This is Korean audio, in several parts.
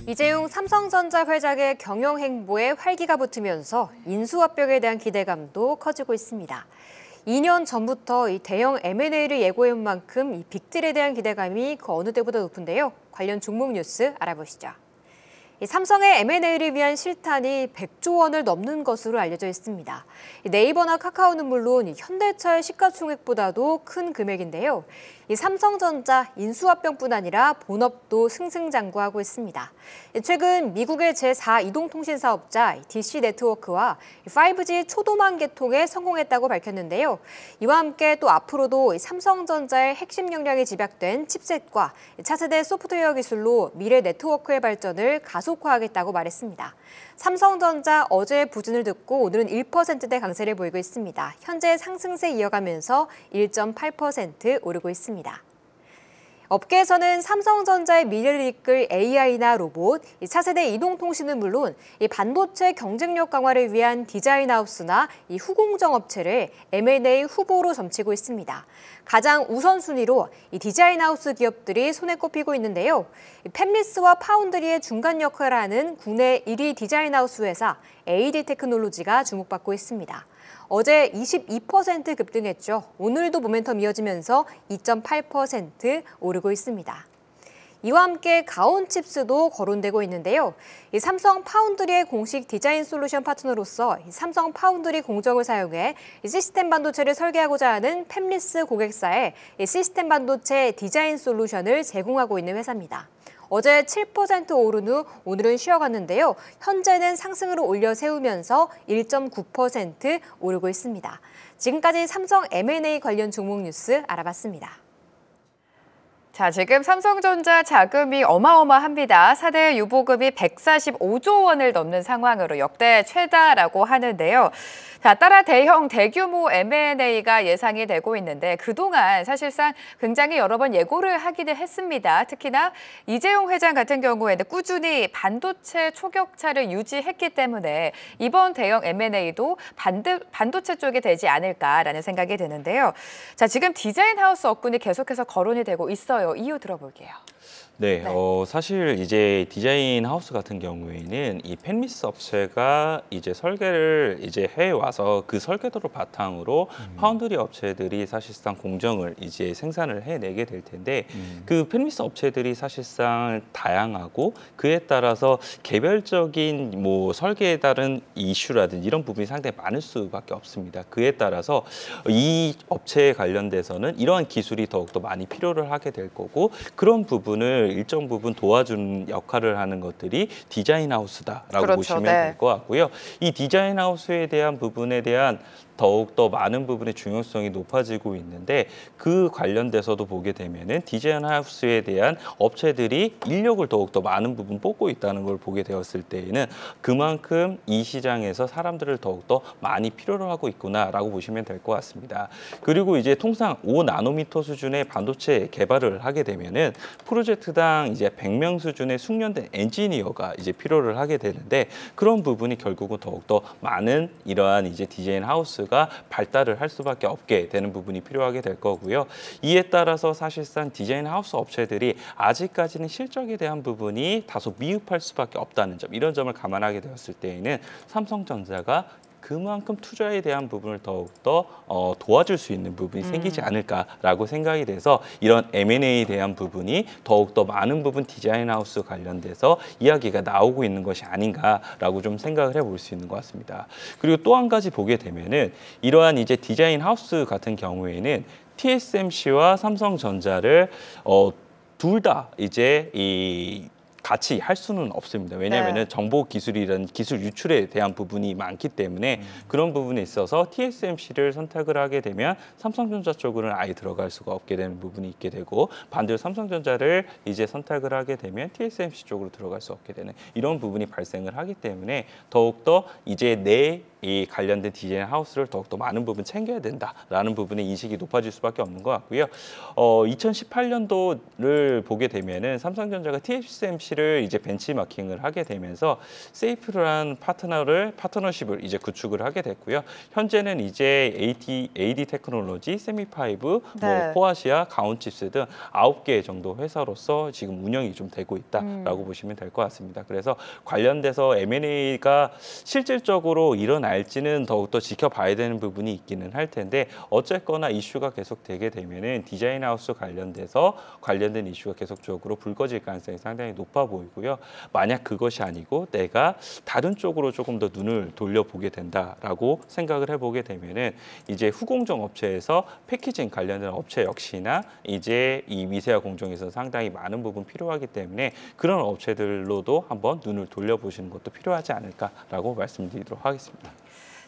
이재용 삼성전자 회장의 경영 행보에 활기가 붙으면서 인수합병에 대한 기대감도 커지고 있습니다. 2년 전부터 이 대형 M&A를 예고해온 만큼 이 빅딜에 대한 기대감이 그 어느 때보다 높은데요. 관련 종목 뉴스 알아보시죠. 삼성의 M&A를 위한 실탄이 100조 원을 넘는 것으로 알려져 있습니다. 네이버나 카카오는 물론 현대차의 시가총액보다도 큰 금액인데요. 삼성전자 인수합병뿐 아니라 본업도 승승장구하고 있습니다. 최근 미국의 제4 이동통신 사업자 DC네트워크와 5G 초도망 개통에 성공했다고 밝혔는데요. 이와 함께 또 앞으로도 삼성전자의 핵심 역량이 집약된 칩셋과 차세대 소프트웨어 기술로 미래 네트워크의 발전을 가속화하겠다고 말했습니다. 삼성전자 어제 부진을 듣고 오늘은 1%대 강세를 보이고 있습니다. 현재 상승세 이어가면서 1.8% 오르고 있습니다. 업계에서는 삼성전자의 미래를 이끌 AI나 로봇, 차세대 이동통신은 물론 반도체 경쟁력 강화를 위한 디자인하우스나 후공정 업체를 M&A 후보로 점치고 있습니다. 가장 우선순위로 디자인하우스 기업들이 손에 꼽히고 있는데요. 팹리스와 파운드리의 중간 역할을 하는 국내 1위 디자인하우스 회사 AD테크놀로지가 주목받고 있습니다. 어제 22% 급등했죠. 오늘도 모멘텀 이어지면서 2.8% 오르고 있습니다. 이와 함께 가온칩스도 거론되고 있는데요. 삼성 파운드리의 공식 디자인 솔루션 파트너로서 삼성 파운드리 공정을 사용해 시스템 반도체를 설계하고자 하는 팹리스 고객사에 시스템 반도체 디자인 솔루션을 제공하고 있는 회사입니다. 어제 7% 오른 후 오늘은 쉬어갔는데요. 현재는 상승으로 올려 세우면서 1.9% 오르고 있습니다. 지금까지 삼성 M&A 관련 종목 뉴스 알아봤습니다. 자, 지금 삼성전자 자금이 어마어마합니다. 4대 유보금이 145조 원을 넘는 상황으로 역대 최다라고 하는데요. 자, 따라 대규모 M&A가 예상이 되고 있는데 그동안 사실상 굉장히 여러 번 예고를 하기는 했습니다. 특히나 이재용 회장 같은 경우에는 꾸준히 반도체 초격차를 유지했기 때문에 이번 대형 M&A도 반도체 쪽이 되지 않을까라는 생각이 드는데요. 자, 지금 디자인 하우스 업군이 계속해서 거론이 되고 있어요. 이유 들어볼게요. 네, 사실 이제 디자인 하우스 같은 경우에는 이 팹리스 업체가 이제 설계를 이제 해 와서 그 설계도를 바탕으로 파운드리 업체들이 사실상 공정을 이제 생산을 해내게 될 텐데 그 팹리스 업체들이 사실상 다양하고 그에 따라서 개별적인 뭐 설계에 따른 이슈라든지 이런 부분이 상당히 많을 수밖에 없습니다. 그에 따라서 이 업체에 관련돼서는 이러한 기술이 더욱더 많이 필요를 하게 될 거고 그런 부분을 일정 부분 도와주는 역할을 하는 것들이 디자인 하우스다라고 그렇죠, 보시면 네. 될 것 같고요. 이 디자인 하우스에 대한 부분에 대한 더욱더 많은 부분의 중요성이 높아지고 있는데 그 관련돼서도 보게 되면은 디자인 하우스에 대한 업체들이 인력을 더욱더 많은 부분 뽑고 있다는 걸 보게 되었을 때에는 그만큼 이 시장에서 사람들을 더욱더 많이 필요로 하고 있구나라고 보시면 될 것 같습니다. 그리고 이제 통상 5나노미터 수준의 반도체 개발을 하게 되면은 프로젝트당 이제 100명 수준의 숙련된 엔지니어가 이제 필요를 하게 되는데 그런 부분이 결국은 더욱더 많은 이러한 이제 디자인 하우스가 발달을 할 수밖에 없게 되는 부분이 필요하게 될 거고요. 이에 따라서 사실상 디자인 하우스 업체들이 아직까지는 실적에 대한 부분이 다소 미흡할 수밖에 없다는 점, 이런 점을 감안하게 되었을 때에는 삼성전자가 그만큼 투자에 대한 부분을 더욱더 도와줄 수 있는 부분이 생기지 않을까라고 생각이 돼서 이런 M&A에 대한 부분이 더욱더 많은 부분 디자인 하우스 관련돼서 이야기가 나오고 있는 것이 아닌가라고 좀 생각을 해볼 수 있는 것 같습니다. 그리고 또 한 가지 보게 되면은 이러한 이제 디자인 하우스 같은 경우에는 TSMC와 삼성전자를 둘 다 이제 같이 할 수는 없습니다. 왜냐하면 정보 기술이라는 기술 유출에 대한 부분이 많기 때문에 그런 부분에 있어서 TSMC를 선택을 하게 되면 삼성전자 쪽으로는 아예 들어갈 수가 없게 되는 부분이 있게 되고 반대로 삼성전자를 이제 선택을 하게 되면 TSMC 쪽으로 들어갈 수 없게 되는 이런 부분이 발생을 하기 때문에 더욱더 이제 이 관련된 디자인 하우스를 더욱더 많은 부분 챙겨야 된다라는 부분의 인식이 높아질 수밖에 없는 것 같고요. 2018년도를 보게 되면은 삼성전자가 TSMC 가치를 이제 벤치마킹을 하게 되면서 세이프한 파트너십을 이제 구축을 하게 됐고요. 현재는 이제 AD 테크놀로지, 세미파이브, 네. 뭐 코아시아, 가온칩스 등 9개 정도 회사로서 지금 운영이 좀 되고 있다라고 보시면 될 것 같습니다. 그래서 관련돼서 M&A가 실질적으로 일어날지는 더욱더 지켜봐야 되는 부분이 있기는 할 텐데 어쨌거나 이슈가 계속 되게 되면은 디자인 하우스 관련된 이슈가 계속적으로 불거질 가능성이 상당히 높아 보이고요. 만약 그것이 아니고 내가 다른 쪽으로 조금 더 눈을 돌려보게 된다라고 생각을 해보게 되면은 이제 후공정 업체에서 패키징 관련된 업체 역시나 이제 이 미세화 공정에서 상당히 많은 부분 필요하기 때문에 그런 업체들로도 한번 눈을 돌려보시는 것도 필요하지 않을까라고 말씀드리도록 하겠습니다.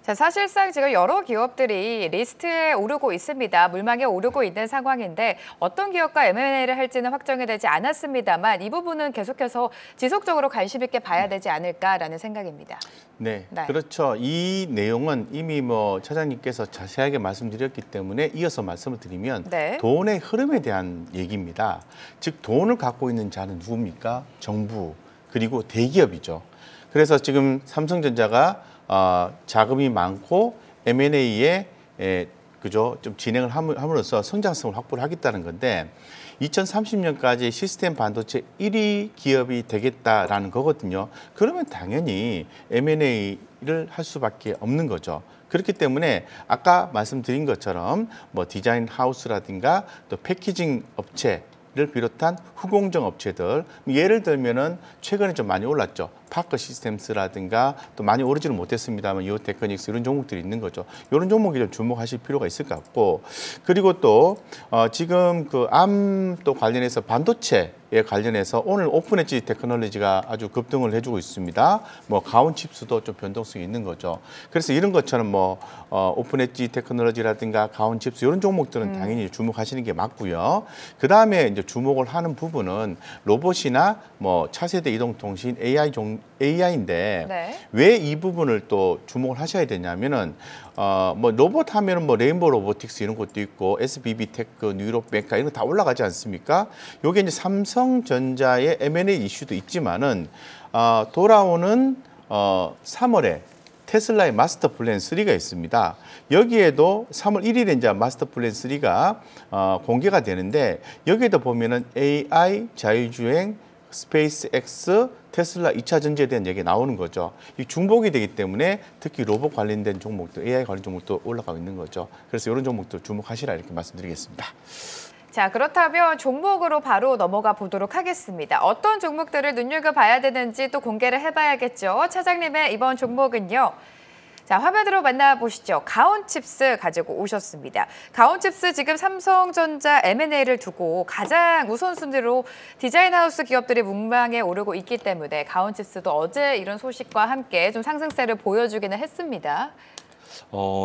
자, 사실상 지금 여러 기업들이 리스트에 오르고 있습니다. 물망에 오르고 있는 상황인데 어떤 기업과 M&A를 할지는 확정이 되지 않았습니다만 이 부분은 계속해서 지속적으로 관심 있게 봐야 되지 않을까라는 생각입니다. 네, 네. 그렇죠. 이 내용은 이미 뭐 차장님께서 자세하게 말씀드렸기 때문에 이어서 말씀을 드리면 네. 돈의 흐름에 대한 얘기입니다. 즉 돈을 갖고 있는 자는 누굽니까? 정부 그리고 대기업이죠. 그래서 지금 삼성전자가 자금이 많고 M&A에 그죠 좀 진행을 함으로써 성장성을 확보를 하겠다는 건데 2030년까지 시스템 반도체 1위 기업이 되겠다라는 거거든요. 그러면 당연히 M&A를 할 수밖에 없는 거죠. 그렇기 때문에 아까 말씀드린 것처럼 뭐 디자인 하우스라든가 또 패키징 업체를 비롯한 후공정 업체들 예를 들면은 최근에 좀 많이 올랐죠. 파커 시스템스라든가 또 많이 오르지는 못했습니다만 이오테크닉스 이런 종목들이 있는 거죠. 이런 종목에 좀 주목하실 필요가 있을 것 같고 그리고 또 지금 그 암 또 관련해서 반도체에 관련해서 오늘 오픈엣지 테크놀로지가 아주 급등을 해주고 있습니다. 뭐 가온칩스도 좀 변동성이 있는 거죠. 그래서 이런 것처럼 뭐 오픈엣지 테크놀로지라든가 가온칩스 이런 종목들은 당연히 주목하시는 게 맞고요. 그 다음에 이제 주목을 하는 부분은 로봇이나 뭐 차세대 이동통신 AI인데 네. 왜 이 부분을 또 주목을 하셔야 되냐면은 뭐 로봇 하면은 뭐 레인보우 로보틱스 이런 것도 있고 SBB 테크, 뉴욕 메카 이런 거 다 올라가지 않습니까? 요게 이제 삼성전자의 M&A 이슈도 있지만은 돌아오는 3월에 테슬라의 마스터 플랜 3가 있습니다. 여기에도 3월 1일에 이제 마스터 플랜 3가 공개가 되는데 여기에도 보면은 AI 자율주행 스페이스 X, 테슬라 2차 전지에 대한 얘기가 나오는 거죠. 이 중복이 되기 때문에 특히 로봇 관련된 종목들, AI 관련 종목도 올라가고 있는 거죠. 그래서 이런 종목들 주목하시라 이렇게 말씀드리겠습니다. 자, 그렇다면 종목으로 바로 넘어가 보도록 하겠습니다. 어떤 종목들을 눈여겨봐야 되는지 또 공개를 해봐야겠죠. 차장님의 이번 종목은요. 자, 화면으로 만나보시죠. 가온칩스 가지고 오셨습니다. 가온칩스 지금 삼성전자 M&A를 두고 가장 우선순위로 디자인하우스 기업들이 문망에 오르고 있기 때문에 가온칩스도 어제 이런 소식과 함께 좀 상승세를 보여주기는 했습니다.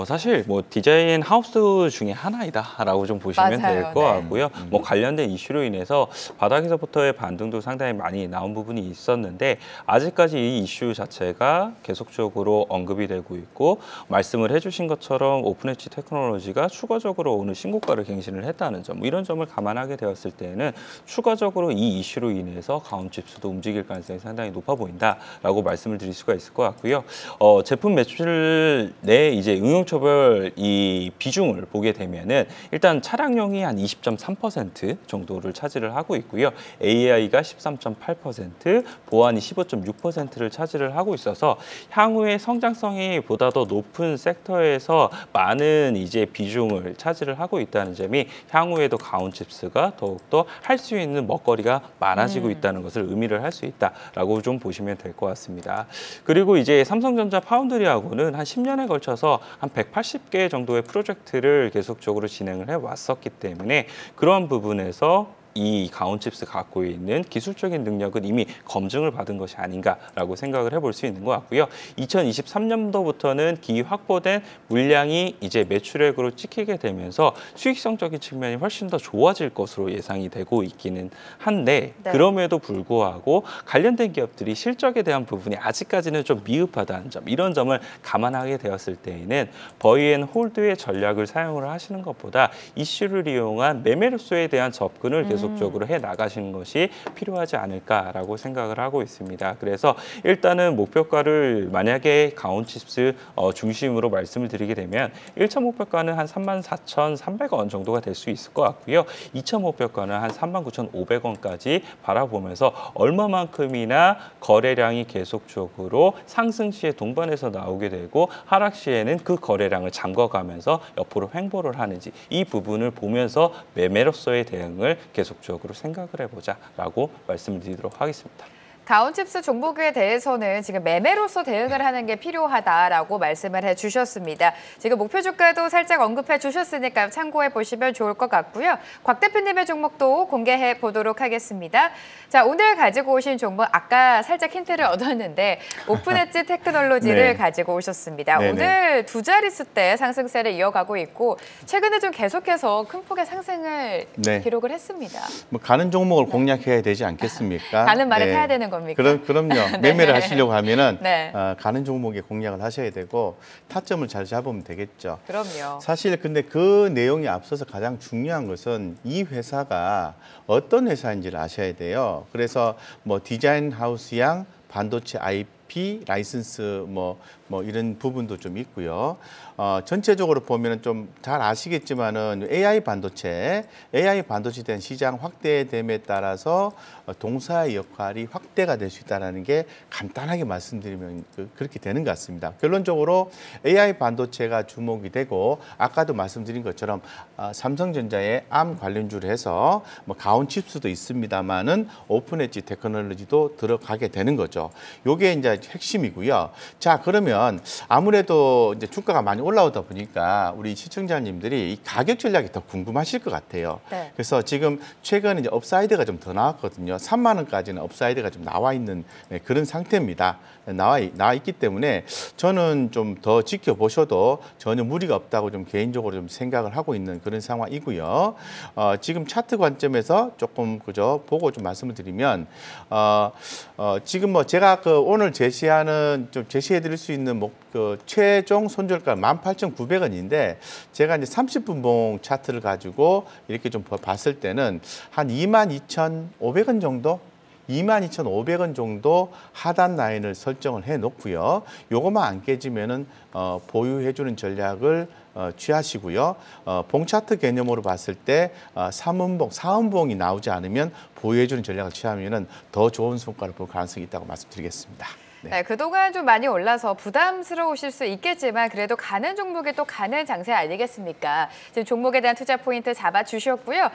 사실 뭐 디자인 하우스 중에 하나이다라고 좀 보시면 맞아요. 될 것 네. 같고요. 뭐 관련된 이슈로 인해서 바닥에서부터의 반등도 상당히 많이 나온 부분이 있었는데 아직까지 이 이슈 자체가 계속적으로 언급이 되고 있고 말씀을 해주신 것처럼 오픈엣지 테크놀로지가 추가적으로 오늘 신고가를 갱신을 했다는 점, 이런 점을 감안하게 되었을 때는 추가적으로 이 이슈로 인해서 가온칩스도 움직일 가능성이 상당히 높아 보인다라고 말씀을 드릴 수가 있을 것 같고요. 제품 매출 내 이제 응용처별 이 비중을 보게 되면은 일단 차량용이 한 20.3% 정도를 차지를 하고 있고요. AI가 13.8%, 보안이 15.6%를 차지를 하고 있어서 향후에 성장성이 보다 더 높은 섹터에서 많은 이제 비중을 차지를 하고 있다는 점이 향후에도 가온칩스가 더욱더 할 수 있는 먹거리가 많아지고 있다는 것을 의미를 할 수 있다라고 좀 보시면 될 것 같습니다. 그리고 이제 삼성전자 파운드리하고는 한 10년에 걸쳐서 한 180개 정도의 프로젝트를 계속적으로 진행을 해왔었기 때문에 그런 부분에서 이 가온칩스 갖고 있는 기술적인 능력은 이미 검증을 받은 것이 아닌가라고 생각을 해볼 수 있는 것 같고요. 2023년도부터는 기이 확보된 물량이 이제 매출액으로 찍히게 되면서 수익성적인 측면이 훨씬 더 좋아질 것으로 예상이 되고 있기는 한데 네. 그럼에도 불구하고 관련된 기업들이 실적에 대한 부분이 아직까지는 좀 미흡하다는 점, 이런 점을 감안하게 되었을 때에는 버이앤홀드의 전략을 사용을 하시는 것보다 이슈를 이용한 매매로서에 대한 접근을 계속적으로 해 나가시는 것이 필요하지 않을까라고 생각을 하고 있습니다. 그래서 일단은 목표가를 만약에 강원칩스 중심으로 말씀을 드리게 되면 1차 목표가는 한 34,300원 정도가 될 수 있을 것 같고요. 2차 목표가는 한 39,500원까지 바라보면서 얼마만큼이나 거래량이 계속적으로 상승 시에 동반해서 나오게 되고 하락 시에는 그 거래량을 잠궈가면서 옆으로 횡보를 하는지 이 부분을 보면서 매매로서의 대응을 계속적으로 생각을 해보자라고 말씀을 드리도록 하겠습니다. 강원칩스 종목에 대해서는 지금 매매로서 대응을 하는 게 필요하다라고 말씀을 해주셨습니다. 지금 목표 주가도 살짝 언급해 주셨으니까 참고해 보시면 좋을 것 같고요. 곽 대표님의 종목도 공개해 보도록 하겠습니다. 자, 오늘 가지고 오신 종목 아까 살짝 힌트를 얻었는데 오픈엣지 테크놀로지를 네. 가지고 오셨습니다. 네네. 오늘 두 자릿수대 상승세를 이어가고 있고 최근에 좀 계속해서 큰 폭의 상승을 네. 기록을 했습니다. 뭐 가는 종목을 공략해야 되지 않겠습니까? 가는 말을 네. 타야 되는 겁니까? 그럼요. 네. 매매를 하시려고 하면은 네. 가는 종목에 공략을 하셔야 되고 타점을 잘 잡으면 되겠죠. 그럼요. 사실 근데 그 내용에 앞서서 가장 중요한 것은 이 회사가 어떤 회사인지를 아셔야 돼요. 그래서 뭐 디자인 하우스양 반도체 IP 라이선스 뭐 이런 부분도 좀 있고요. 전체적으로 보면은 좀 잘 아시겠지만은 AI 반도체에 대한 시장 확대됨에 따라서 동사의 역할이 확대가 될 수 있다는 게 간단하게 말씀드리면 그렇게 되는 것 같습니다. 결론적으로 AI 반도체가 주목이 되고 아까도 말씀드린 것처럼 삼성전자의 암 관련주를 해서 뭐 가온칩스도 있습니다만은 오픈엣지 테크놀로지도 들어가게 되는 거죠. 요게 이제 핵심이고요. 자, 그러면 아무래도 이제 주가가 많이 올라오다 보니까 우리 시청자님들이 이 가격 전략이 더 궁금하실 것 같아요. 네. 그래서 지금 최근에 이제 업사이드가 좀 더 나왔거든요. 3만 원까지는 업사이드가 좀 나와 있는 그런 상태입니다. 나와 있기 때문에 저는 좀 더 지켜보셔도 전혀 무리가 없다고 좀 개인적으로 좀 생각을 하고 있는 그런 상황이고요. 지금 차트 관점에서 조금 그저 보고 좀 말씀을 드리면 지금 뭐 제가 오늘 제시해 드릴 수 있는 최종 손절가 18,900원인데 제가 이제 30분봉 차트를 가지고 이렇게 좀 봤을 때는 한 22,500원 정도 22,500원 정도 하단 라인을 설정을 해 놓고요. 요것만 안 깨지면은 보유해 주는 전략을 취하시고요. 봉 차트 개념으로 봤을 때 3음봉, 4음봉이 나오지 않으면 보유해 주는 전략을 취하면은 더 좋은 성과를 볼 가능성이 있다고 말씀드리겠습니다. 네, 그동안 좀 많이 올라서 부담스러우실 수 있겠지만 그래도 가는 종목이 또 가는 장세 아니겠습니까? 지금 종목에 대한 투자 포인트 잡아주셨고요.